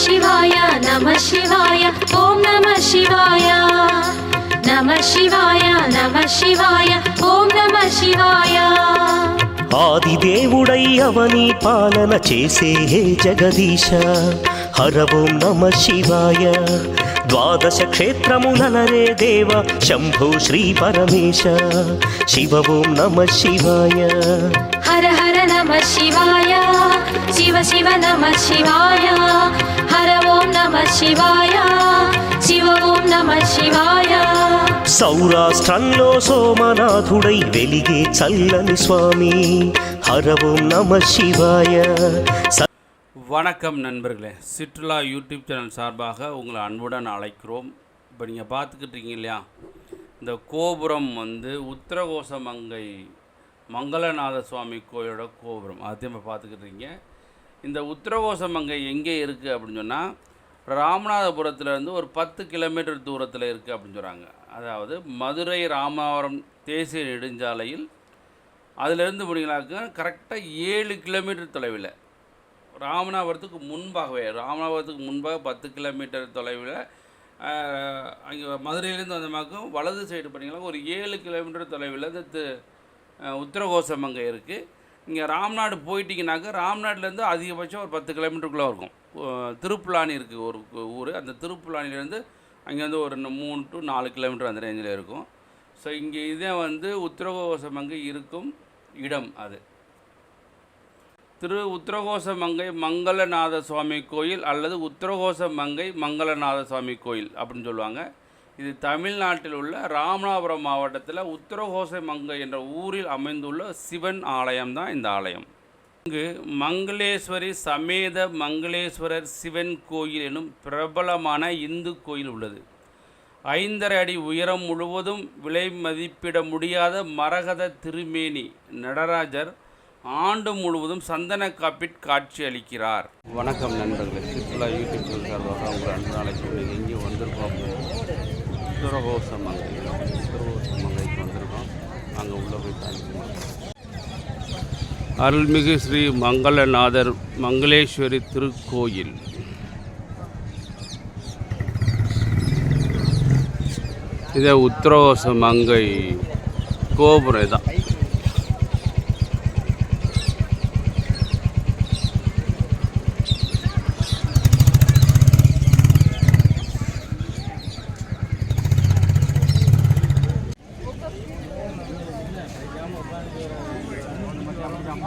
शिवाय नमः शिवाय ओम नमः शिवाय नमः शिवाय नमः शिवाय ओम नमः शिवाय ఆదిదేవుడై అవని పాలన చేసే హే జగదీశ హర ఓం నమ శివాయ ద్వాదశ క్షేత్రములనరే దేవ శంభో శ్రీ పరమేశ శివ ఓం నమ శివాయ हर हर नमः शिवाय शिव शिव नमः शिवाय हर ओम नमः शिवाय शिव ओम नमः शिवाय సౌరాష్ట్రంలో సోమనాథుడై వెలిగే చల్లని స్వామి హర ఓం నమ శివాయ. வணக்கம் நண்பர்களே, சிற்றுலா யூடியூப் சேனல் சார்பாக உங்களை அன்புடன் அழைக்கிறோம். இப்போ நீங்கள் பார்த்துக்கிட்டு இருக்கீங்க இல்லையா, இந்த கோபுரம் உத்தரகோசமங்கை மங்களநாத சுவாமி கோயிலோட கோபுரம் அதையும் பார்த்துக்கிட்டு இருக்கீங்க. இந்த உத்தரகோசமங்கை எங்கே இருக்குது அப்படின்னு சொன்னால், ராமநாதபுரத்துலேருந்து ஒரு 10 கிலோமீட்டர் தூரத்தில் இருக்குது அப்படின்னு சொல்கிறாங்க. அதாவது மதுரை ராமநாதபுரம் தேசிய நெடுஞ்சாலையில் அதிலிருந்து முடிங்களாக்க கரெக்டாக 7 கிலோமீட்டர் தொலைவில் ராமநாதபுரத்துக்கு முன்பாக 10 கிலோமீட்டர் தொலைவில் அங்கே மதுரையிலேருந்து வந்தமாக்கும் வலது சைடு பண்ணிங்கன்னா ஒரு 7 கிலோமீட்டர் தொலைவில் இந்த உத்தரகோசமங்கை இருக்குது. இங்கே ராம்நாடு போயிட்டிங்கனாக்கா ராம்நாட்டிலேருந்து அதிகபட்சம் ஒரு 10 கிலோமீட்டருக்குள்ளே இருக்கும். திருப்புலானி இருக்குது ஒரு ஊர், அந்த திருப்புலானிலேருந்து அங்கே ஒரு 3 to 4 கிலோமீட்டர் அந்த ரேஞ்சில் இருக்கும். ஸோ இங்கே இதே உத்தரகோசமங்கை இருக்கும் இடம். அது உத்தரகோசமங்கை மங்களநாத சுவாமி கோயில் அல்லது உத்தரகோசமங்கை மங்களநாத சுவாமி கோயில் அப்படின்னு சொல்லுவாங்க. இது தமிழ்நாட்டில் உள்ள ராமநாதபுரம் மாவட்டத்தில் உத்தரகோசமங்கை என்ற ஊரில் அமைந்துள்ள சிவன் ஆலயம் தான் இந்த ஆலயம். இங்கு மங்களேஸ்வரி சமேத மங்களேஸ்வரர் சிவன் கோயில் எனும் பிரபலமான இந்து கோயில் உள்ளது. 5½ அடி உயரம் முழுவதும் விலை மதிப்பிட முடியாத மரகத திருமேனி நடராஜர் ஆண்டு முழுவதும் சந்தன காப்பிட் காட்சி அளிக்கிறார். வணக்கம் நண்பர்களே, சிற்றுலா யூடியூப் சேனல் சார்பாக உங்கள் அன்பு நாளைக்கு எங்கே வந்திருக்கோம்? உத்தரகோசமங்கைக்கு வந்திருக்கோம். அங்கே உள்ளே போய் தாண்டிக்கணும். அருள்மிகு ஸ்ரீ மங்களநாதர் மங்களேஸ்வரி திருக்கோயில். இதே உத்தரகோசமங்கை கோபுரம் தான்.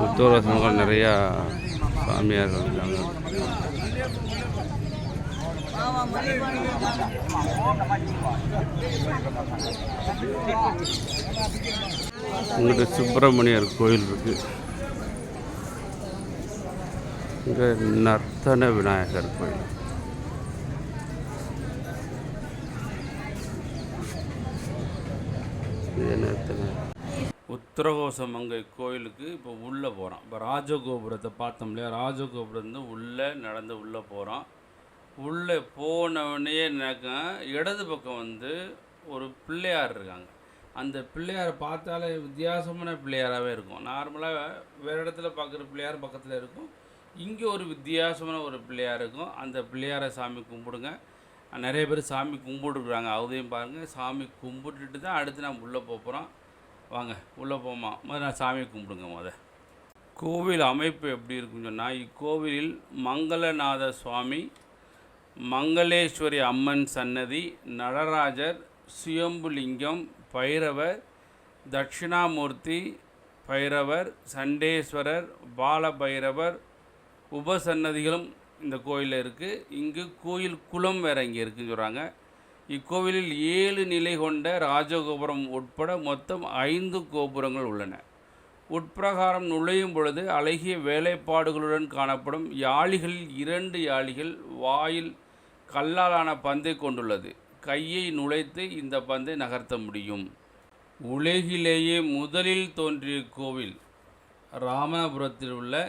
உத்தரகோசமங்கை நிறையா சாமியார்கள் இருக்காங்க. இங்கிட்ட சுப்பிரமணியர் கோயில் இருக்குது. இங்கே நர்த்தன விநாயகர் கோயில். உத்தரகோசமங்கை கோயிலுக்கு இப்போ உள்ளே போகிறோம். இப்போ ராஜகோபுரத்தை பார்த்தோம் இல்லையா, ராஜகோபுரம் உள்ளே நடந்து உள்ளே போகிறோம். உள்ளே போனவுடனே இடது பக்கம் ஒரு பிள்ளையார் இருக்காங்க. அந்த பிள்ளையாரை பார்த்தாலே வித்தியாசமான பிள்ளையாராகவே இருக்கும். நார்மலாக வேறு இடத்துல பார்க்குற பிள்ளையார் பக்கத்தில் இருக்கும், இங்கே ஒரு வித்தியாசமான ஒரு பிள்ளையார் இருக்கும். அந்த பிள்ளையாரை சாமி கும்பிடுங்க. நிறைய பேர் சாமி கும்பிட்டுருக்குறாங்க, அதையும் பாருங்கள். சாமி கும்பிட்டுட்டு தான் அடுத்து நம்ம உள்ளே போகிறோம். வாங்க உள்ளே போமா. நான் சாமி கும்பிடுங்க. கோவில் அமைப்பு எப்படி இருக்குன்னு சொன்னால், இக்கோவிலில் மங்களநாத சுவாமி, மங்களேஸ்வரி அம்மன் சன்னதி, நடராஜர், சுயம்புலிங்கம், பைரவர், தட்சிணாமூர்த்தி, பைரவர், சண்டேஸ்வரர், பாலபைரவர் உபசன்னதிகளும் இந்த கோயிலில் இருக்குது. இங்கு கோயில் குளம் வேறு இங்கே இருக்குன்னு சொல்கிறாங்க. இக்கோவிலில் 7 நிலை கொண்ட ராஜகோபுரம் உட்பட மொத்தம் 5 கோபுரங்கள் உள்ளன. உட்பிரகாரம் நுழையும் பொழுது அழகிய வேலைப்பாடுகளுடன் காணப்படும் யாழிகளில் 2 யாழிகள் வாயில் கல்லாலான பந்தை கொண்டுள்ளது. கையை நுழைத்து இந்த பந்தை நகர்த்த முடியும். உலகிலேயே முதலில் தோன்றிய கோவில் ராமநாதபுரத்தில் உள்ள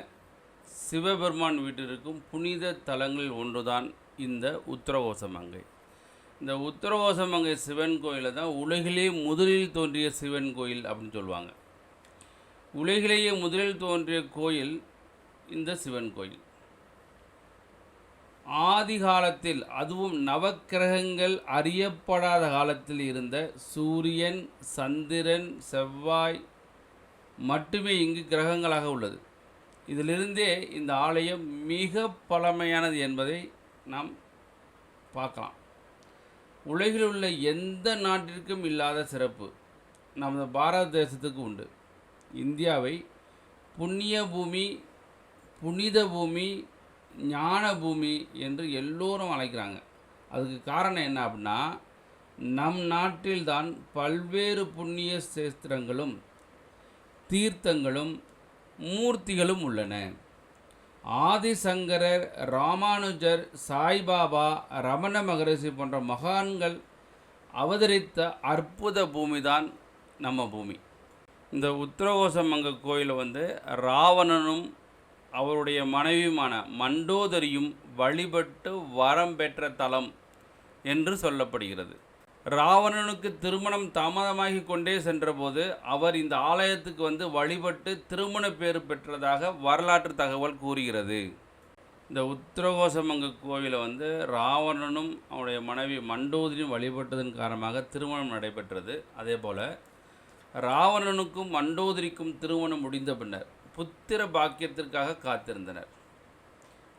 சிவபெருமான் வீட்டிற்கும் புனித தலங்களில் ஒன்றுதான் இந்த உத்தரகோசமங்கை. இந்த உத்தரகோசமங்கை சிவன் கோயிலை தான் உலகிலேயே முதலில் தோன்றிய சிவன் கோயில் அப்படின்னு சொல்லுவாங்க. உலகிலேயே முதலில் தோன்றிய கோயில் இந்த சிவன் கோயில். ஆதி காலத்தில், அதுவும் நவக்கிரகங்கள் அறியப்படாத காலத்தில் இருந்த சூரியன், சந்திரன், செவ்வாய் மட்டுமே இங்கு கிரகங்களாக உள்ளது. இதிலிருந்தே இந்த ஆலயம் மிக பழமையானது என்பதை நாம் பார்க்கலாம். உலகில் உள்ள எந்த நாட்டிற்கும் இல்லாத சிறப்பு நமது பாரத தேசத்துக்கு உண்டு. இந்தியாவை புண்ணிய பூமி, புனித பூமி, ஞான பூமி என்று எல்லோரும் அழைக்கிறாங்க. அதுக்கு காரணம் என்ன அப்படின்னா, நம் நாட்டில்தான் பல்வேறு புண்ணிய சேஸ்திரங்களும் தீர்த்தங்களும் மூர்த்திகளும் உள்ளன. ஆதிசங்கரர், ராமானுஜர், சாய்பாபா, ரமண மகரிஷி போன்ற மகான்கள் அவதரித்த அற்புத பூமிதான் நம்ம பூமி. இந்த உத்தரகோசமங்க கோயில் ராவணனும் அவருடைய மனைவியுமான மண்டோதரியும் வழிபட்டு வரம் பெற்ற தலம் என்று சொல்லப்படுகிறது. ராவணனுக்கு திருமணம் தாமதமாகி கொண்டே சென்றபோது அவர் இந்த ஆலயத்துக்கு வழிபட்டு திருமண பேறு பெற்றதாக வரலாற்று தகவல் கூறுகிறது. இந்த உத்தரகோசமங்க கோவிலை ராவணனும் அவருடைய மனைவி மண்டோதரியும் வழிபட்டதன் காரணமாக திருமணம் நடைபெற்றது. அதே போல் ராவணனுக்கும் மண்டோதரிக்கும் திருமணம் முடிந்த பின்னர் புத்திர பாக்கியத்திற்காக காத்திருந்தனர்.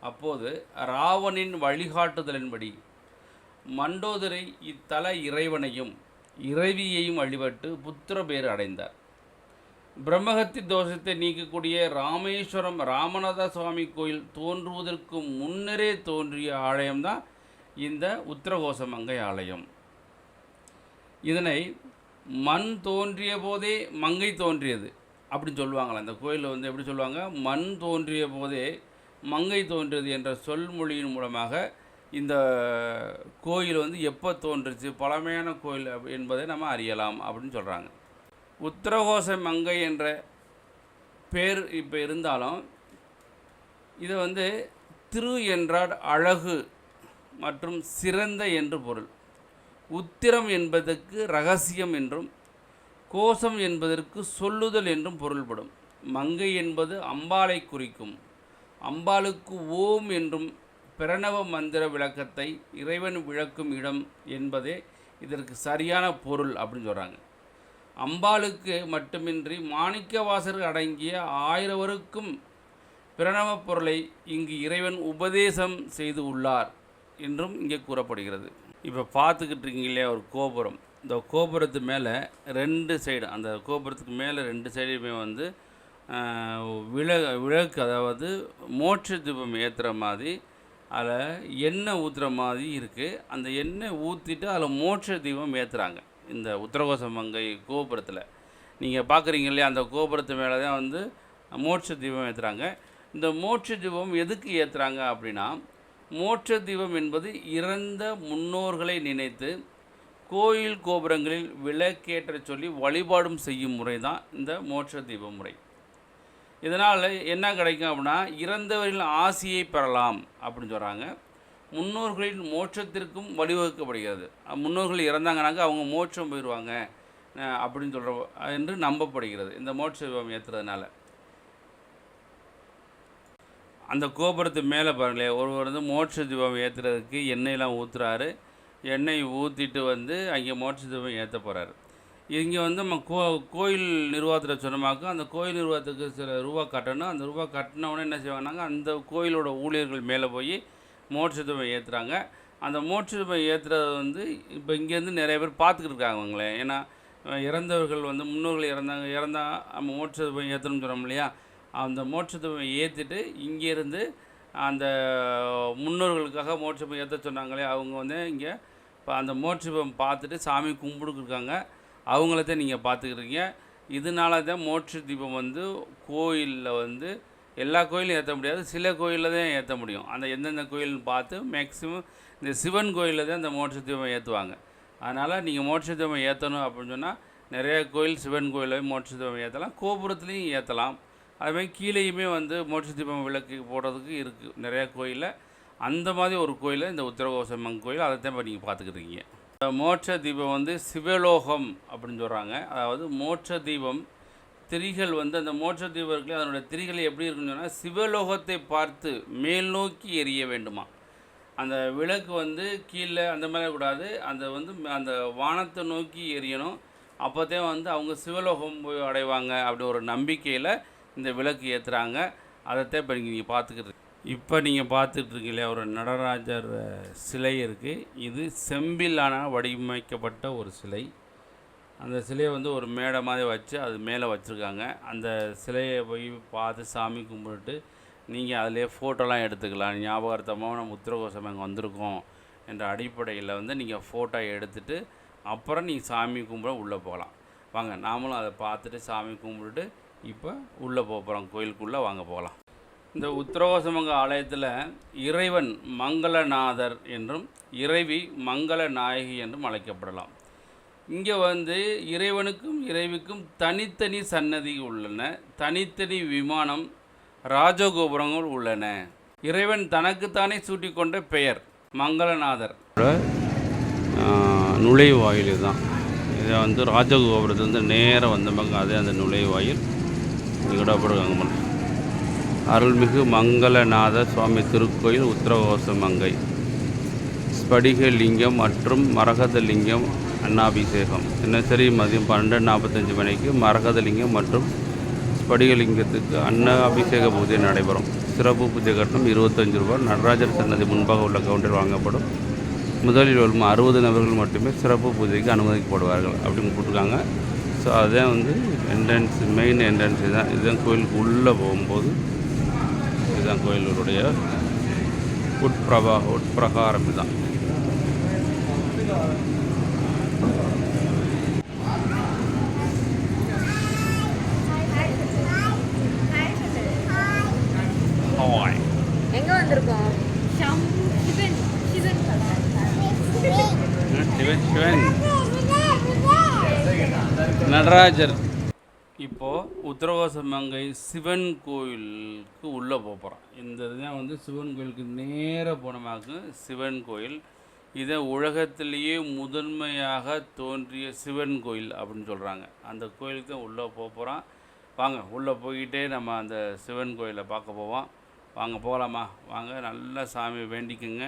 அப்போது ராவணின் வழிகாட்டுதலின்படி மண்டோதரி இத்தல இறைவனையும் இறைவியையும் வழிபட்டு புத்திர பேறு அடைந்தார். பிரம்மஹத்தி தோஷத்தை நீக்கக்கூடிய ராமேஸ்வரம் ராமநாத சுவாமி கோயில் தோன்றுவதற்கு முன்னரே தோன்றிய ஆலயம்தான் இந்த உத்தரகோசமங்கை ஆலயம். இதனை மண் தோன்றிய போதே மங்கை தோன்றியது அப்படின்னு சொல்லுவாங்களா. அந்த கோயிலில் எப்படி சொல்லுவாங்க, மண் தோன்றிய போதே மங்கை தோன்றியது என்ற சொல்மொழியின் மூலமாக இந்த கோயில் எப்போ தோன்றுச்சு, பழமையான கோயில் என்பதை நம்ம அறியலாம் அப்படின்னு சொல்கிறாங்க. உத்தரகோசமங்கை என்ற பேர் இப்போ இருந்தாலும் இதை திரு என்றால் அழகு மற்றும் சிறந்த என்று பொருள். உத்திரம் என்பதற்கு ரகசியம் என்றும், கோஷம் என்பதற்கு சொல்லுதல் என்றும் பொருள்படும். மங்கை என்பது அம்பாளை குறிக்கும். அம்பாளுக்கு ஓம் என்றும் பிரணவ மந்திர விளக்கத்தை இறைவன் விளக்கும் இடம் என்பதே இதற்கு சரியான பொருள் அப்படின்னு சொல்கிறாங்க. அம்பாளுக்கு மட்டுமின்றி மாணிக்கவாசகர் அடங்கிய 1000 பிரணவ பொருளை இங்கு இறைவன் உபதேசம் செய்து உள்ளார் என்றும் இங்கே கூறப்படுகிறது. இப்போ பார்த்துக்கிட்டு இருக்கீங்க இல்லையா ஒரு கோபுரம். இந்த கோபுரத்து மேலே 2 சைடு, அந்த கோபுரத்துக்கு மேலே 2 சைடுமே விளக்கு, அதாவது மோட்ச தீபம் ஏற்றுற மாதிரி அதில் எண்ணெய் ஊற்றுற மாதிரி இருக்குது. அந்த எண்ணெய் ஊற்றிட்டு அதில் மோட்ச தீபம் ஏற்றுறாங்க இந்த உத்தரகோசமங்கை கோபுரத்தில். நீங்கள் பார்க்குறீங்க இல்லையா, அந்த கோபுரத்து மேலே தான் மோட்ச தீபம் ஏற்றுறாங்க. இந்த மோட்ச தீபம் எதுக்கு ஏற்றுறாங்க அப்படின்னா, மோட்ச தீபம் என்பது இறந்த முன்னோர்களை நினைத்து கோயில் கோபுரங்களில் விளக்கேற்ற சொல்லி வழிபாடும் செய்யும் முறை தான் இந்த மோட்ச தீப முறை. இதனால் என்ன கிடைக்கும் அப்படின்னா, இறந்தவர்களின் ஆசியை பெறலாம் அப்படின்னு சொல்கிறாங்க. முன்னோர்களின் மோட்சத்திற்கும் வழிவகுக்கப்படுகிறது. முன்னோர்கள் இறந்தாங்கனாக்க அவங்க மோட்சம் போயிடுவாங்க அப்படின்னு சொல்கிற என்று நம்பப்படுகிறது இந்த மோட்ச தீபம் ஏற்றுறதுனால. அந்த கோபுரத்து மேலே பாருங்களேன், ஒருவர் மோட்ச தீபம் ஏற்றுறதுக்கு எண்ணெயெலாம் ஊற்றுறாரு. எண்ணெய் ஊற்றிட்டு அங்கே மோட்ச தீபம் ஏற்ற போகிறாரு. இங்கே நம்ம கோயில் நிர்வாகத்தில் சொன்னமாக்கும், அந்த கோயில் நிர்வாகத்துக்கு சில ரூபா கட்டணும். அந்த ரூபா கட்டினவுடனே என்ன செய்வாங்கன்னாங்க, அந்த கோயிலோட ஊழியர்கள் மேலே போய் மோட்ச தீபம் ஏற்றுறாங்க. அந்த மோட்ச தீபம் ஏற்றுறது இப்போ இங்கேருந்து நிறைய பேர் பார்த்துக்கிட்டு இருக்காங்க அவங்களே. ஏன்னா இறந்தவர்கள் முன்னோர்கள் இறந்தால் நம்ம மோட்ச தீபம் ஏற்றணும்னு சொன்னோம் இல்லையா, அந்த மோட்ச தீபம் ஏற்றிட்டு இங்கேருந்து அந்த முன்னோர்களுக்காக மோட்ச தீபம் ஏற்ற சொன்னாங்களே, அவங்க இங்கே இப்போ அந்த மோட்ச தீபம் பார்த்துட்டு சாமி கும்பிட்டுருக்காங்க. அவங்களதான் நீங்கள் பார்த்துக்கிறீங்க. இதனால தான் மோட்ச தீபம் கோயிலில் எல்லா கோயிலும் ஏற்ற முடியாது, சில கோயிலில் தான் ஏற்ற முடியும். அந்த எந்தெந்த கோயில்னு பார்த்து மேக்ஸிமம் இந்த சிவன் கோயிலில் தான் இந்த மோட்ச தீபம் ஏற்றுவாங்க. அதனால் நீங்கள் மோட்ச தீபம் ஏற்றணும் அப்படின்னு சொன்னால் நிறைய கோயில் சிவன் கோயிலில் மோட்ச தீபம் ஏற்றலாம், கோபுரத்துலேயும் ஏற்றலாம். அதுமாதிரி கீழேயுமே மோட்ச தீபம் விளக்கு போடுறதுக்கு இருக்குது நிறையா கோயிலில். அந்த மாதிரி ஒரு கோயிலில் இந்த உத்தரகோசமங்கை கோயில், அதை தான் இப்போ நீங்கள் பார்த்துக்கிட்டீங்க. மோட்ச தீபம் சிவலோகம் அப்படின்னு சொல்கிறாங்க. அதாவது மோட்ச தீபம் திரிகள் அந்த மோட்ச தீபம் இருக்குல்ல, அதனுடைய திரிகள் எப்படி இருக்குன்னு சொன்னால் சிவலோகத்தை பார்த்து மேல் நோக்கி எரிய வேண்டுமா. அந்த விளக்கு வந்து கீழே அந்த மாதிரி கூடாது, அந்த வானத்தை நோக்கி எரியணும். அப்போதான் வந்து அவங்க சிவலோகம் போய் அடைவாங்க அப்படி ஒரு நம்பிக்கையில் இந்த விளக்கு ஏற்றுறாங்க. அதைத்தான் இப்போ நீங்கள் பார்த்துக்கிட்டு இப்போ நீங்கள் பார்த்துட்ருக்கீங்களே ஒரு நடராஜர் சிலை இருக்குது. இது செம்பிலான வடிவமைக்கப்பட்ட ஒரு சிலை. அந்த சிலையை வந்து ஒரு மேடை மாதிரி வச்சு அது மேலே வச்சுருக்காங்க. அந்த சிலையை போய் பார்த்து சாமி கும்பிட்டு நீங்கள் அதிலே ஃபோட்டோலாம் எடுத்துக்கலாம். ஞாபகார்த்தமாக நம்ம உத்திரகோசம் அங்கே வந்திருக்கோம் என்ற அடிப்படையில் வந்து நீங்கள் ஃபோட்டோ எடுத்துகிட்டு அப்புறம் நீங்கள் சாமி கும்பிட உள்ளே போகலாம். வாங்க நாமளும் அதை பார்த்துட்டு சாமி கும்பிட்டுட்டு இப்போ உள்ளே போகிறோம், கோயிலுக்குள்ளே வாங்க போகலாம். இந்த உத்திரகோசமங்க ஆலயத்தில் இறைவன் மங்களநாதர் என்றும் இறைவி மங்கள நாயகி என்றும் அழைக்கப்படலாம். இங்கே வந்து இறைவனுக்கும் இறைவிக்கும் தனித்தனி சன்னதி உள்ளன, தனித்தனி விமானம், ராஜகோபுரங்கள் உள்ளன. இறைவன் தனக்குத்தானே சூட்டிக்கொண்ட பெயர் மங்களநாதர். நுழைவாயில் இதுதான். இதை வந்து ராஜகோபுரத்துலேருந்து நேராக வந்தவங்க அதே அந்த நுழைவாயில் இங்கூட போடுவாங்க. அருள்மிகு மங்களநாத சுவாமி திருக்கோயில் உத்திரகோசமங்கை. ஸ்படிக லிங்கம் மற்றும் மரகத லிங்கம் அன்னாபிஷேகம். தினசரி மதியம் 12:45 மணிக்கு மரகத லிங்கம் மற்றும் ஸ்படிகலிங்கத்துக்கு அன்னாபிஷேக பூஜை நடைபெறும். சிறப்பு பூஜை கட்டணம் 25 ரூபாய். நடராஜர் சன்னதி முன்பாக உள்ள கவுண்டரில் வாங்கப்படும். முதலில் வரும் 60 நபர்கள் மட்டுமே சிறப்பு பூஜைக்கு அனுமதிக்கப்படுவார்கள் அப்படின்னு போட்டிருக்காங்க. ஸோ அதுதான் வந்து என்ட்ரன்ஸ், மெயின் என்ட்ரன்ஸ் இதுதான். இதுதான் கோயிலுக்கு உள்ளே போகும்போது இதுதான் கோயிலுடைய உட்பிரகாரம் இதுதான். எங்க வந்திருக்கோம்? சிவன் நடராஜர். இப்போது உத்திரகோசமங்கை சிவன் கோயிலுக்கு உள்ளே போகிறோம். இந்த இதுதான் வந்து சிவன் கோயிலுக்கு நேராக போனமாக்கு சிவன் கோயில். இதை உலகத்திலேயே முதன்மையாக தோன்றிய சிவன் கோயில் அப்படின்னு சொல்கிறாங்க. அந்த கோயிலுக்கு தான் உள்ளே போகிறோம். வாங்க உள்ளே போய்கிட்டே நம்ம அந்த சிவன் கோயிலை பார்க்க போவோம். வாங்க போகலாமா? வாங்க, நல்லா சாமி வேண்டிக்குங்க.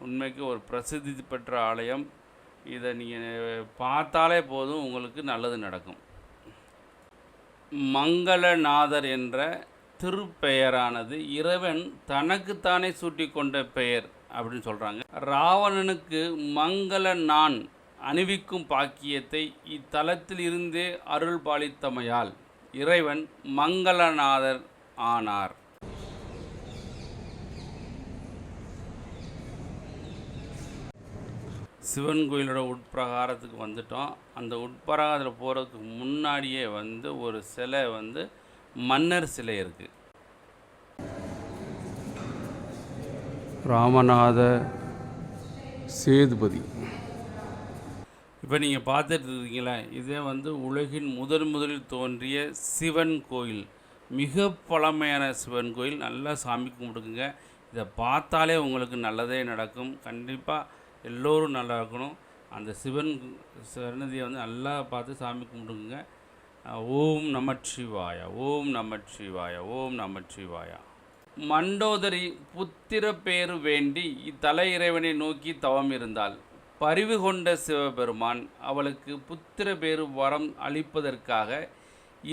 உண்மைக்கு ஒரு பிரசித்தி பெற்ற ஆலயம். இதை நீங்கள் பார்த்தாலே போதும், உங்களுக்கு நல்லது நடக்கும். மங்களநாதர் என்ற திருப்பெயரானது இறைவன் தனக்குத்தானே சூட்டி கொண்ட பெயர் அப்படின்னு சொல்கிறாங்க. ராவணனுக்கு மங்கள நான் அணிவிக்கும் பாக்கியத்தை இத்தலத்தில் இருந்தே அருள் பாலித்தமையால் இறைவன் மங்களநாதர் ஆனார். சிவன் கோயிலோட உட்பிரகாரத்துக்கு வந்துட்டோம். அந்த உட்பிரகாரத்தில் போகிறதுக்கு முன்னாடியே வந்து ஒரு சிலை வந்து மன்னர் சிலை இருக்குது. ராமநாத சேதுபதி. இப்போ நீங்கள் பார்த்துட்டு இருக்கீங்களா, இதே வந்து உலகின் முதலில் தோன்றிய சிவன் கோயில். மிக பழமையான சிவன் கோயில். நல்லா சாமி கும்பிடுங்க. இதை பார்த்தாலே உங்களுக்கு நல்லதே நடக்கும். கண்டிப்பாக எல்லோரும் நல்லா இருக்கணும். அந்த சிவன் சன்னதியை வந்து நல்லா பார்த்து சாமி கும்பிடுங்க. ஓம் நமச்சிவாய, ஓம் நமச்சிவாய, ஓம் நமச்சிவாய. மண்டோதரி புத்திர பேரு வேண்டி இத்தல இறைவனை நோக்கி தவம் இருந்தாள். பரிவு கொண்ட சிவபெருமான் அவளுக்கு புத்திர பேரு வரம் அளிப்பதற்காக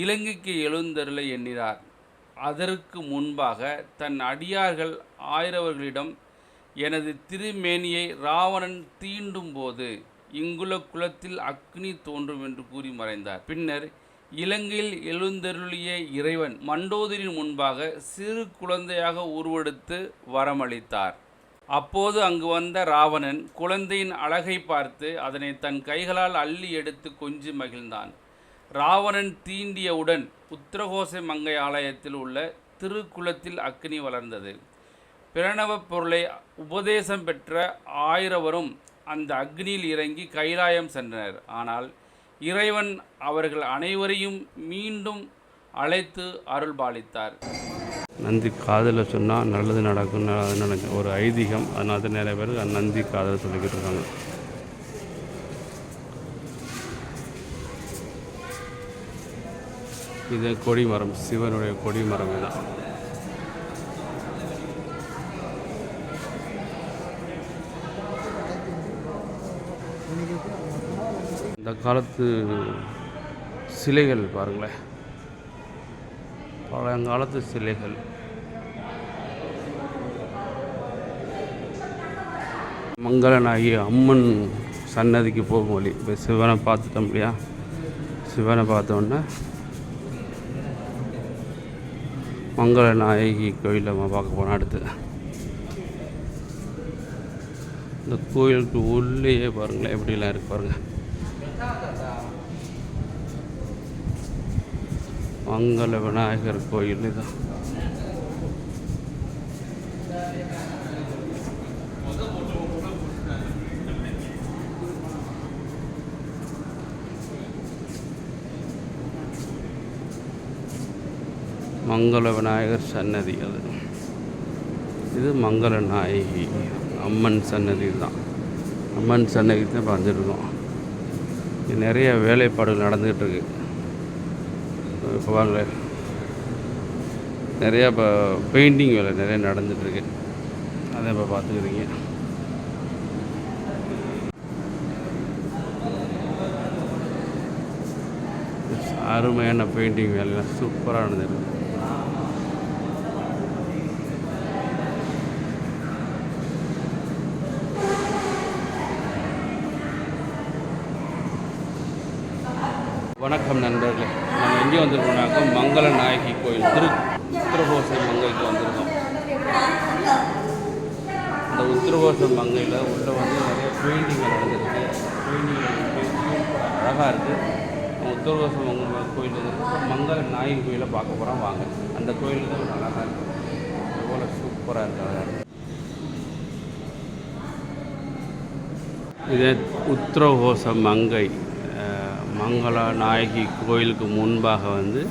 இலங்கைக்கு எழுந்தருள எண்ணினார். அதற்கு முன்பாக தன் அடியார்கள் ஆயிரவர்களிடம் எனது திருமேனியை ராவணன் தீண்டும் போது இங்குள்ள குலத்தில் அக்னி தோன்றும் என்று கூறி மறைந்தார். பின்னர் இலங்கையில் எழுந்தருளிய இறைவன் மண்டோதரின் முன்பாக சிறு குழந்தையாக உருவெடுத்து வரமளித்தார். அப்போது அங்கு வந்த ராவணன் குழந்தையின் அழகை பார்த்து அதனை தன் கைகளால் அள்ளி எடுத்து கொஞ்சி மகிழ்ந்தான். ராவணன் தீண்டியவுடன் உத்திரகோச மங்கை ஆலயத்தில் உள்ள திருக்குளத்தில் அக்னி வளர்ந்தது. பிரணவ பொருளை உபதேசம் பெற்ற ஆயிரவரும் அந்த அக்னியில் இறங்கி கைலாயம் சென்றனர். ஆனால் இறைவன் அவர்கள் அனைவரையும் மீண்டும் அழைத்து அருள் பாலித்தார். நந்தி காதில் சொன்னால் நல்லது நடக்கும் ஒரு ஐதீகம். அதனால தான் நிறைய பேர் நந்தி காதல் சொல்லிக்கிட்டு இருக்காங்க. இது கொடிமரம், சிவனுடைய கொடிமரம். இதுதான் காலத்து சிலைகள் பாருங்களேன், பழங்காலத்து சிலைகள். மங்களநாயகி அம்மன் சன்னதிக்கு போகும் வழி. இப்போ சிவனை பார்த்துட்டோம் இல்லையா, சிவனை பார்த்தோன்னே மங்களநாயகி கோயிலை நம்ம பார்க்க போனோம். அடுத்து இந்த கோயிலுக்கு உள்ளேயே பாருங்களேன் எப்படிலாம் இருக்கு பாருங்கள். மங்கள விநாயகர் கோயில் இதுதான். மங்கள விநாயகர் சன்னதி அது. இது மங்கள நாயகி அம்மன் சன்னதி தான். அம்மன் சன்னதி தான் வந்துட்டுருக்கோம். இது நிறைய வேலைப்பாடுகள் நடந்துகிட்ருக்கு. இப்போ வாங்க, நிறையா இப்போ பெயிண்டிங் வேலை நிறைய நடந்துகிட்ருக்கு. அதை இப்போ பார்த்துக்கிறீங்க. அருமையான பெயிண்டிங் வேலைலாம் சூப்பராக நடந்துருக்கு. வணக்கம் நண்பர்களே, நம்ம எங்கே வந்திருக்கோம்னாக்கா மங்கள நாயகி கோயில் உத்திரகோச மங்கைக்கு வந்திருக்கோம். இந்த உத்திரகோச மங்கையில் உள்ள வந்து நிறைய பெயிண்டிங்கள் நடந்துருக்கு. பெயிண்டிங் அழகாக இருக்குது. உத்திரகோச மங்கை கோயில் இருக்குது. மங்கள நாயகி கோயிலை பார்க்க போகிறோம். வாங்க, அந்த கோயில் தான் அழகாக இருக்குது. எவ்வளோ சூப்பராக இருக்குது, அழகாக இருக்குது. இதே உத்திரகோச மங்கை மங்கள நாயகி கோயிலுக்கு முன்பாக வந்து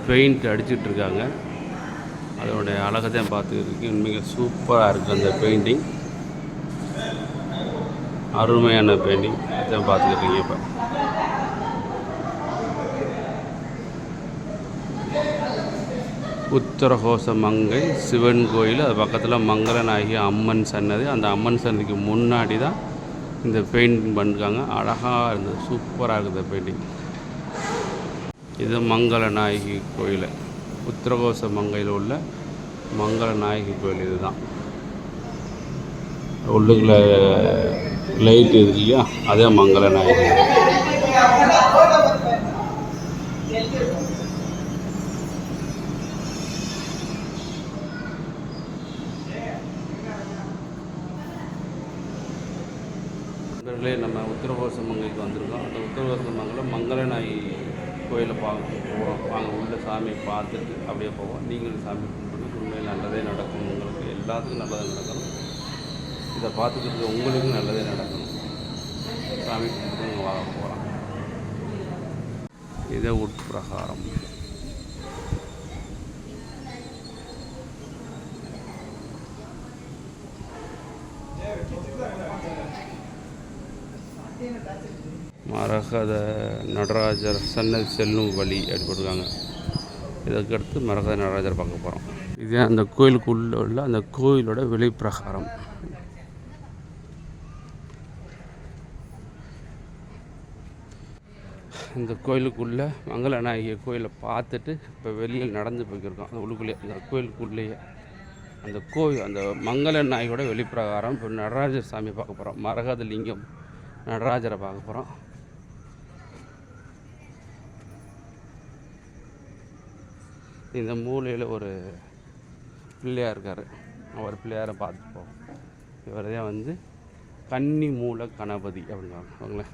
பெயிண்ட் அடிச்சிட்ருக்காங்க. அதோடைய அழகத்தையும் பார்த்துக்கிறதுக்கு மிக சூப்பராக இருக்குது. அந்த பெயிண்டிங் அருமையான பெயிண்டிங். அதையும் பார்த்துக்கிறீங்க. இப்போ உத்தரகோச மங்கை சிவன் கோயில், அது பக்கத்தில் மங்கள நாயகி அம்மன் சன்னதி. அந்த அம்மன் சன்னதிக்கு முன்னாடி தான் இந்த பெயிண்டிங் பண்ணிருக்காங்க. அழகாக இருந்தது, சூப்பராக இருக்குது பெயிண்டிங். இது மங்கள நாயகி கோயில், உத்திரகோச மங்கையில் உள்ள மங்கள நாயகி கோயில். இதுதான் உள்ளுக்குள்ள லைட் இது இல்லையா, அதே மங்கள நாயகி. நம்ம உத்திரகோச மங்கைக்கு வந்திருக்கோம். அந்த உத்திரகோச மங்கையில் மங்கள நாயகி கோயிலை பார்க்க போகிறோம். வாங்க, உள்ள சாமியை பார்த்துட்டு அப்படியே போவோம். நீங்களும் சாமி கும்பிட்டு உண்மையில் நல்லதே நடக்கும். உங்களுக்கு எல்லாத்துக்கும் நல்லதே நடக்கணும். இதை பார்த்துக்கிட்டு உங்களுக்கும் நல்லதே நடக்கணும். சாமி கும்பிட்டு நீங்கள் வாங்க போகலாம். இதே உட்பிரகாரம். மரகத நடராஜர் சன்னதி செல்லும் வழி அப்படி போட்டிருக்காங்க. இதற்கடுத்து மரகத நடராஜர் பார்க்க போகிறோம். இதே அந்த கோயிலுக்குள்ளே உள்ள அந்த கோயிலோட வெளிப்பிரகாரம். இந்த கோயிலுக்குள்ளே மங்கள நாயகி கோயிலை பார்த்துட்டு இப்போ வெளியில் நடந்து போய்க்கிருக்கோம். அந்த உள்ளுக்குள்ளேயே, அந்த கோயிலுக்குள்ளேயே அந்த கோயில், அந்த மங்கள நாயகியோட வெளிப்பிரகாரம். இப்போ நடராஜர் சாமி பார்க்க போகிறோம். மரகத லிங்கம் நடராஜரை பார்க்க போகிறோம். இந்த மூலையில் ஒரு பிள்ளையார் இருக்கார். அவர் பிள்ளையாரை பார்த்துட்டு போவோம். இவர் தான் வந்து கன்னி மூல கணபதி அப்படிங்க.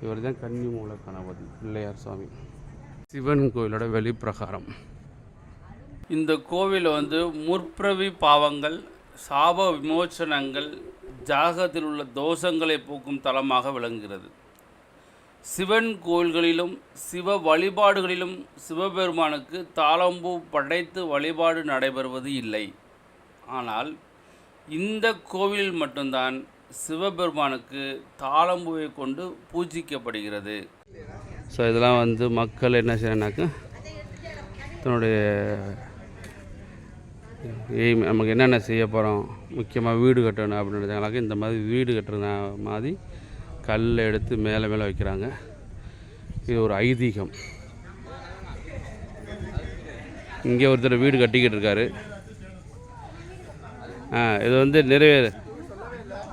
இவர் தான் கன்னி மூல கணபதி பிள்ளையார் சுவாமி. சிவன் கோயிலோட வெளிப்பிரகாரம். இந்த கோவில் வந்து முற்பிறவி பாவங்கள், சாப விமோச்சனங்கள், ஜாகத்தில் உள்ள தோஷங்களை போக்கும் தலமாக விளங்குகிறது. சிவன் கோயில்களிலும் சிவ வழிபாடுகளிலும் சிவபெருமானுக்கு தாளம்பூ படைத்து வழிபாடு நடைபெறுவது இல்லை. ஆனால் இந்த கோவிலில் மட்டும்தான் சிவபெருமானுக்கு தாளம்பூவை கொண்டு பூஜிக்கப்படுகிறது. ஸோ இதெல்லாம் வந்து மக்கள் என்ன செய்யணுன்னாக்கா தன்னுடைய நமக்கு என்னென்ன செய்ய போகிறோம், முக்கியமாக வீடு கட்டணும் அப்படின்னு நினச்சாங்களாக்க இந்த மாதிரி வீடு கட்டுற மாதிரி கல்லை எடுத்து மேலே மேலே வைக்கிறாங்க. இது ஒரு ஐதீகம். இங்கே ஒருத்தர் வீடு கட்டிக்கிட்டு இருக்காரு. இது வந்து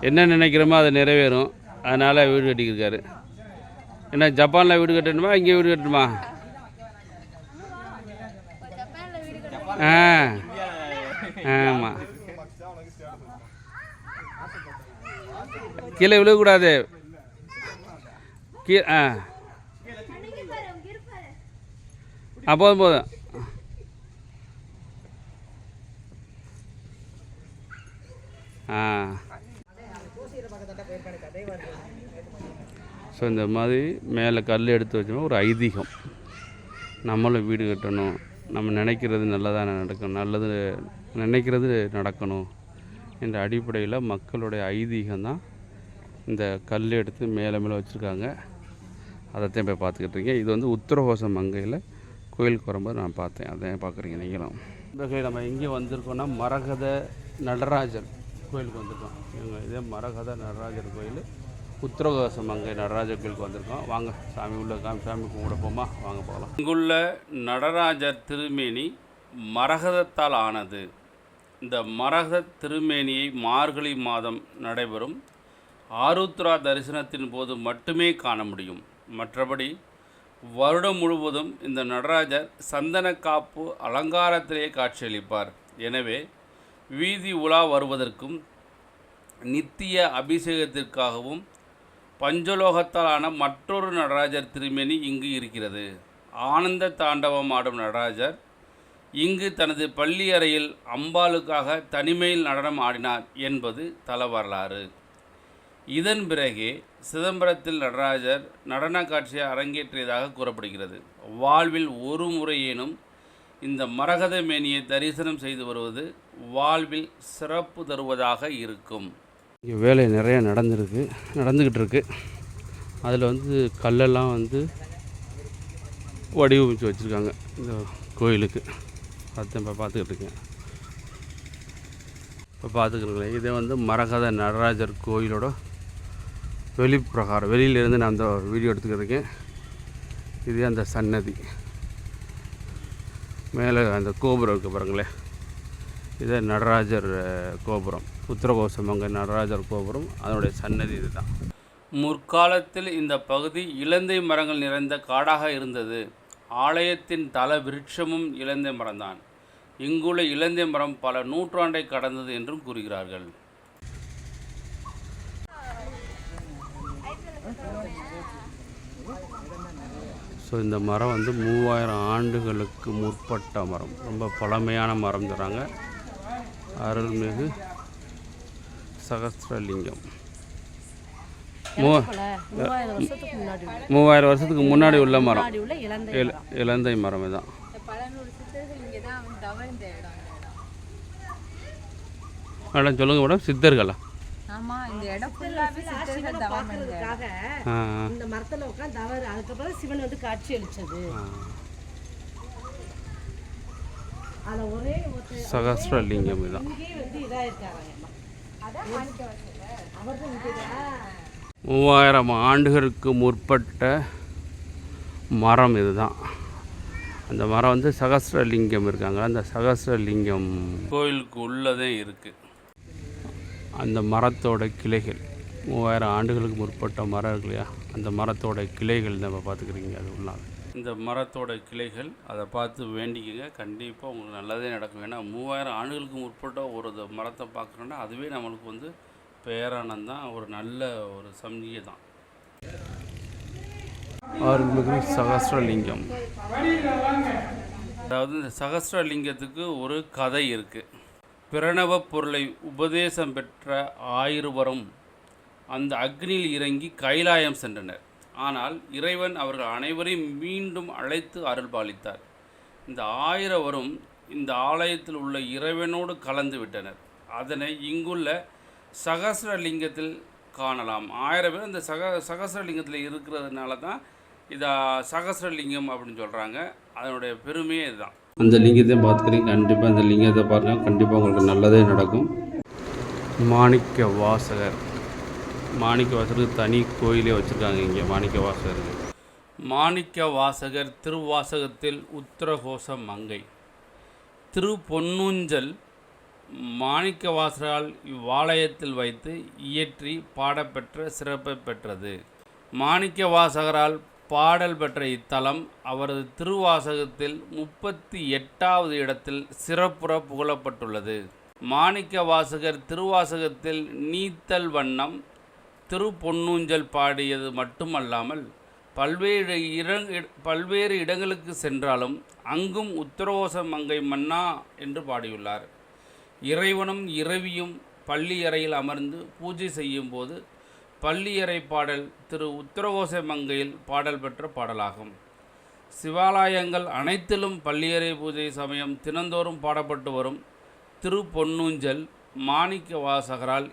என்ன நினைக்கிறோமோ அது நிறைவேறும். அதனால் வீடு கட்டிக்கிட்டு இருக்காரு. என்ன ஜப்பானில் வீடு கட்டணுமா, இங்கே வீடு கட்டணுமா? ஆமாம், கீழே விழுகக்கூடாது. போதும் போதும். ஸோ இந்த மாதிரி மேலே கல் எடுத்து வச்சோம்னா ஒரு ஐதீகம். நம்மளும் வீடு கட்டணும், நம்ம நினைக்கிறது நல்லதாக நடக்கணும், நல்லது நினைக்கிறது நடக்கணும் என்ற அடிப்படையில் மக்களுடைய ஐதீகம் தான் இந்த கல் எடுத்து மேலே மேலே வச்சுருக்காங்க. அதைத்தான் போய் பார்த்துக்கிட்டு இருக்கீங்க. இது வந்து உத்தரகோச மங்கையில் கோயிலுக்கு வரும்போது நான் பார்த்தேன். அதையும் பார்க்குறீங்க நீங்களும். இந்த நம்ம இங்கே வந்திருக்கோன்னா மரகத நடராஜர் கோயிலுக்கு வந்திருக்கோம். இதே மரகத நடராஜர் கோயில், உத்தரகோச மங்கை நடராஜர் கோயிலுக்கு வந்திருக்கோம். வாங்க சாமி உள்ள சாமி கும்பிட போமா, வாங்க போகலாம். இங்குள்ள நடராஜர் திருமேனி மரகதத்தால் ஆனது. இந்த மரகத திருமேனியை மார்கழி மாதம் நடைபெறும் ஆருத்ரா தரிசனத்தின் போது மட்டுமே காண முடியும். மற்றபடி வருடம் முழுவதும் இந்த நடராஜர் சந்தன காப்பு அலங்காரத்திலேயே காட்சியளிப்பார். எனவே வீதி உலா வருவதற்கும் நித்திய அபிஷேகத்திற்காகவும் பஞ்சலோகத்தாலான மற்றொரு நடராஜர் திருமேனி இங்கு இருக்கிறது. ஆனந்த தாண்டவம் ஆடும் நடராஜர் இங்கு தனது பள்ளி அறையில் அம்பாளுக்காக தனிமையில் நடனம் ஆடினார் என்பது தல வரலாறு. இதன் பிறகே சிதம்பரத்தில் நடராஜர் நடன காட்சியை அரங்கேற்றியதாக கூறப்படுகிறது. வாழ்வில் ஒரு முறையேனும் இந்த மரகத மேனியை தரிசனம் செய்து வருவது வாழ்வில் சிறப்பு தருவதாக இருக்கும். இங்கே வேலை நிறைய நடந்துக்கிட்டு இருக்கு. அதில் வந்து கல்லெல்லாம் வந்து வடிவமைச்சு வச்சுருக்காங்க இந்த கோயிலுக்கு. அதுதான் இப்போ பார்த்துக்கிட்டு இருக்கேன். இப்போ பார்த்துக்கிறேன். இதே வந்து மரகத நடராஜர் கோயிலோட வெளிப்பிரகாரம், வெளியிலேருந்து நான் அந்த வீடியோ எடுத்துக்கிட்டு இருக்கேன். இதே அந்த சன்னதி மேலே அந்த கோபுரம் இருக்குது பாருங்களேன். இதே நடராஜர் கோபுரம், உத்தரகோசமங்க நடராஜர் கோபுரம், அதனுடைய சன்னதி இதுதான். முற்காலத்தில் இந்த பகுதி இலந்தை மரங்கள் நிறைந்த காடாக இருந்தது. ஆலயத்தின் தல விருட்சமும் இலந்தை மரம்தான். இங்குள்ள இலந்தை மரம் பல நூற்றாண்டை கடந்தது என்றும் கூறுகிறார்கள். ஸோ இந்த மரம் வந்து 3000 ஆண்டுகளுக்கு முற்பட்ட மரம், ரொம்ப பழமையான மரம் தராங்க. அருள்மிகு சகஸ்ரலிங்கம் 3000 வருஷத்துக்கு முன்னாடி உள்ள மரம், இலந்தை மரம் தான். மேடம் சொல்லுங்க மேடம், சித்தர்களா? ஆமா, இந்த இடம் ஃபுல்லாவே சித்தர்கள் தவம் பண்ணாங்க. இந்த மரத்துல உட்கார்ந்து தவறு, அதுக்கு அப்புறம் சிவன் வந்து காட்சி அளிச்சது. அத ஒரே சகஸ்ரலிங்கம் இதான். இங்கே வந்து இதா இருக்காங்க. அதான் மாணிக்கவாசகர் அவர்தான் இங்கடா. 3000 ஆண்டுகளுக்கு முற்பட்ட மரம் இதுதான். அந்த மரம் வந்து சகஸ்ரலிங்கம் இருக்காங்க. அந்த சகஸ்ரலிங்கம் கோயிலுக்கு உள்ளதே இருக்குது. அந்த மரத்தோட கிளைகள் 3000 ஆண்டுகளுக்கு முற்பட்ட மரம் இருக்கு இல்லையா, அந்த மரத்தோட கிளைகள் நம்ம பார்த்துக்கிறீங்க. அது உள்ளாக இந்த மரத்தோட கிளைகள், அதை பார்த்து வேண்டிக்கங்க, கண்டிப்பாக உங்களுக்கு நல்லதே நடக்கும். ஏன்னா 3000 ஆண்டுகளுக்கு முற்பட்ட ஒரு மரத்தை பார்க்குறோன்னா அதுவே நம்மளுக்கு வந்து பேரானந்தான், ஒரு நல்ல ஒரு சம்ஜிகை தான். அருள்மிகு சகஸ்ரலிங்கம். அதாவது இந்த சகஸ்ரலிங்கத்துக்கு ஒரு கதை இருக்குது. பிரணவ பொருளை உபதேசம் பெற்ற 1000 அந்த அக்னியில் இறங்கி கைலாயம் சென்றனர். ஆனால் இறைவன் அவர்கள் அனைவரையும் மீண்டும் அழைத்து அருள்பாலித்தார். இந்த 1000 இந்த ஆலயத்தில் உள்ள இறைவனோடு கலந்து விட்டனர். அதனை இங்குள்ள சகஸ்ரலிங்கத்தில் காணலாம். 1000 பேர் இந்த சகஸ்ரலிங்கத்தில் இருக்கிறதுனால தான் இதை சகஸ்ரலிங்கம் அப்படின்னு சொல்கிறாங்க. அதனுடைய பெருமையே இதுதான். அந்த லிங்கத்தை பார்த்துக்கிறீங்க, கண்டிப்பாக அந்த லிங்கத்தை பாருங்கள், கண்டிப்பாக உங்களுக்கு நல்லதே நடக்கும். மாணிக்க வாசகர் மாணிக்க வாசகருக்கு தனி கோயிலே வச்சுருக்காங்க இங்கே மாணிக்க வாசகருக்கு. மாணிக்க வாசகர் திருவாசகத்தில் உத்தரகோச மங்கை. திரு பொன்னூஞ்சல் மாணிக்க வாசகரால் இவ்வாலயத்தில் வைத்து இயற்றி பாடப்பெற்ற சிறப்பை பெற்றது. மாணிக்க வாசகரால் பாடல் பெற்ற இத்தலம் அவரது திருவாசகத்தில் 38வது இடத்தில் சிறப்புற புகழப்பட்டுள்ளது. மாணிக்க வாசகர் திருவாசகத்தில் நீத்தல் வண்ணம் திரு பொன்னூஞ்சல் பாடியது மட்டுமல்லாமல் பல்வேறு இடங்களுக்கு சென்றாலும் அங்கும் உத்தரகோச மங்கை மன்னா என்று பாடியுள்ளார். இறைவனும் இரவியும் பள்ளியறையில் அமர்ந்து பூஜை செய்யும் போது பள்ளியறை பாடல் திரு உத்தரகோச மங்கையில் பாடல் பெற்ற பாடலாகும். சிவாலயங்கள் அனைத்திலும் பள்ளியறை பூஜை சமயம் தினந்தோறும் பாடப்பட்டு வரும் திரு பொன்னூஞ்சல் மாணிக்க வாசகரால்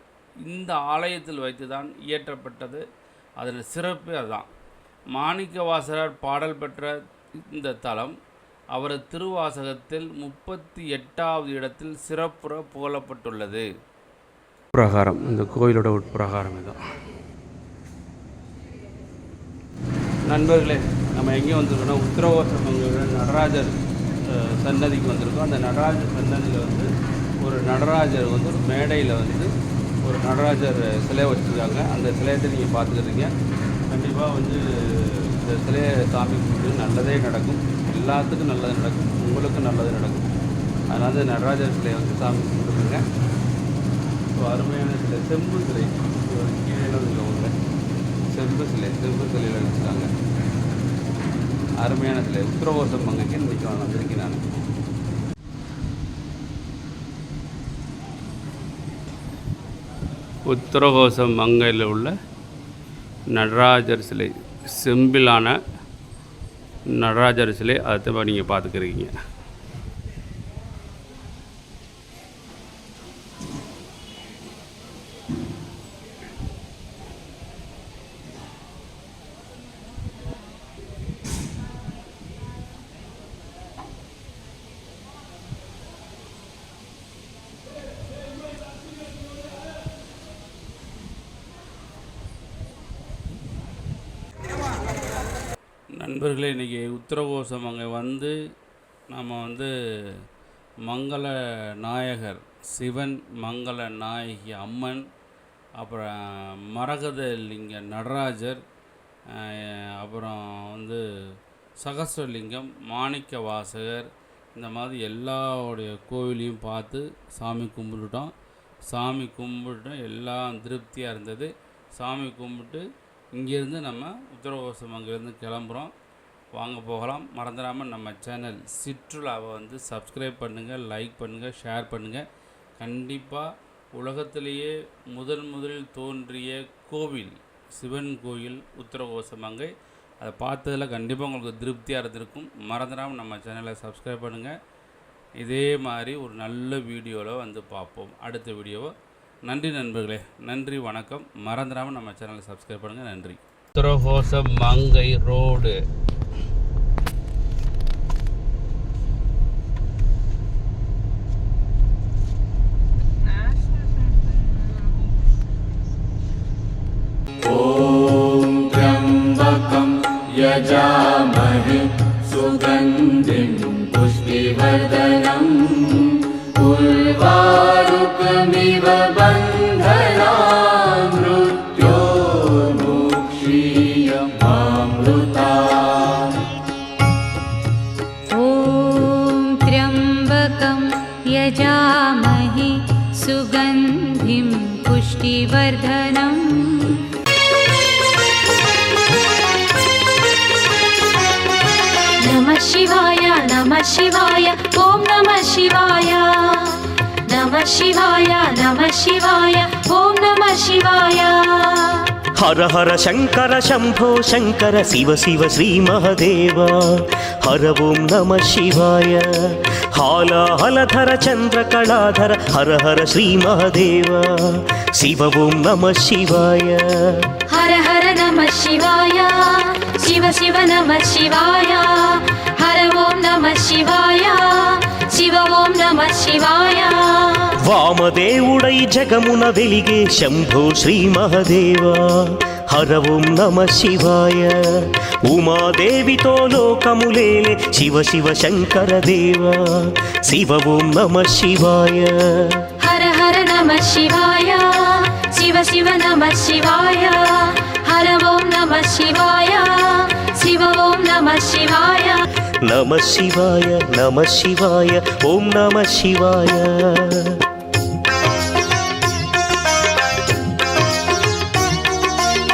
இந்த ஆலயத்தில் வைத்து தான் இயற்றப்பட்டது. அதன் சிறப்பு அதுதான். மாணிக்க வாசகர் பாடல் பெற்ற இந்த தலம் அவரது திருவாசகத்தில் 38வது இடத்தில் சிறப்புற புகழப்பட்டுள்ளது. பிரகாரம், இந்த கோயிலோட உட்பிரகாரம் இதுதான். நண்பர்களே, நம்ம எங்கே வந்திருக்கோம்னா உத்தரகோச மங்கையோட நடராஜர் சன்னதிக்கு வந்திருக்கோம். அந்த நடராஜர் சன்னதியில் வந்து ஒரு நடராஜர் வந்து ஒரு மேடையில் வந்து ஒரு நடராஜர் சிலை வச்சுருக்காங்க. அந்த சிலையத்தை நீங்கள் பார்த்துக்கிறீங்க. கண்டிப்பாக வந்து இந்த சிலையை சாமி கும்பிட்டு நல்லதே நடக்கும், எல்லாத்துக்கும் நல்லது நடக்கும், உங்களுக்கும் நல்லது நடக்கும். அதனால் அந்த நடராஜர் சிலையை வந்து சாமி கும்பிட்டுருங்க. ஸோ அருமையான சிலை, செம்பு சிலை, கீழே உள்ளவங்க செம்பு சிலையில் வச்சுருக்காங்க. அருமையான சிலை. உத்தரகோச மங்கைக்கு இன்றைக்கி வந்திருக்கேன் நான். உத்தரகோச மங்கையில் உள்ள நடராஜர் சிலை, செம்பிலான நடராஜர் சிலை, அதை நீங்கள் பார்த்துக்கிறீங்க. நண்பர்களே, இன்றைக்கி உத்தரகோச மங்கை வந்து நம்ம வந்து மங்கள நாயகர் சிவன், மங்கள நாயகி அம்மன், அப்புறம் மரகத லிங்க நடராஜர், அப்புறம் வந்து சகஸ்ரலிங்கம், மாணிக்க வாசகர், இந்த மாதிரி எல்லாருடைய கோவிலையும் பார்த்து சாமி கும்பிட்டுட்டோம். எல்லாம் திருப்தியாக இருந்தது. சாமி கும்பிட்டு இங்கேருந்து நம்ம உத்தரகோச மங்கையிலேருந்து கிளம்புறோம். வாங்க போகலாம். மறந்துடாமல் நம்ம சேனல் சிற்றுலாவை வந்து சப்ஸ்கிரைப் பண்ணுங்கள், லைக் பண்ணுங்கள், ஷேர் பண்ணுங்கள். கண்டிப்பாக உலகத்திலேயே முதலில் தோன்றிய கோவில் சிவன் கோயில் உத்தரகோச மங்கை. அதை பார்த்ததில் கண்டிப்பாக உங்களுக்கு திருப்தியாக இருந்திருக்கும். மறந்துடாமல் நம்ம சேனலை சப்ஸ்கிரைப் பண்ணுங்கள். இதே மாதிரி ஒரு நல்ல வீடியோவில் வந்து பார்ப்போம், அடுத்த வீடியோவை. நன்றி நண்பர்களே, நன்றி, வணக்கம். மறந்துடாமல் நம்ம சேனலை சப்ஸ்கிரைப் பண்ணுங்கள். நன்றி. உத்தரகோச மங்கை ரோடு. ஓம் த்ரம்பகம் யஜாமஹே சுகந்திம் புஷ்டிவர்தனம் உர்வாருகமிவ பந்தனாம் மிருத்யோர்முக்ஷீயமாம்ருதாம். ஓம் த்ரம்பகம் யஜாமஹே சுகந்திம் புஷ்டிவர்தனம் நம சிவாய நம சிவாய ஓம் நம சிவாய நம சிவாய நம சிவாய ஓம் நம சிவாய. ஹர ஹர சங்கர சம்போ சங்கர சிவ சிவ ஸ்ரீ மகதேவ. ஹர ஓம் நம சிவாய. ஹாலாஹலதர சந்திர கலாதர ஹர ஹர ஸ்ரீ மகதேவ. சிவ ஓம் நம சிவாய. ஹர ஹர நம சிவாய சிவ சிவ நம சிவாய. ஹர ஓம் நம சிவாய சிவ ஓம் நம சிவாய. వామదేవుడై జగమున వెలిగే శంభో శ్రీ మహదేవా హర ఓం నమ శివాయ ఉమాదేవితో లోకములేలే శివ శివ శంకర దేవా శివ ఓం నమ శివాయ హర హర నమ శివాయ శివ శివ నమ శివాయ హర ఓం నమ శివాయ శివ ఓం నమ శివాయ నమ శివాయ ఓం నమ శివాయ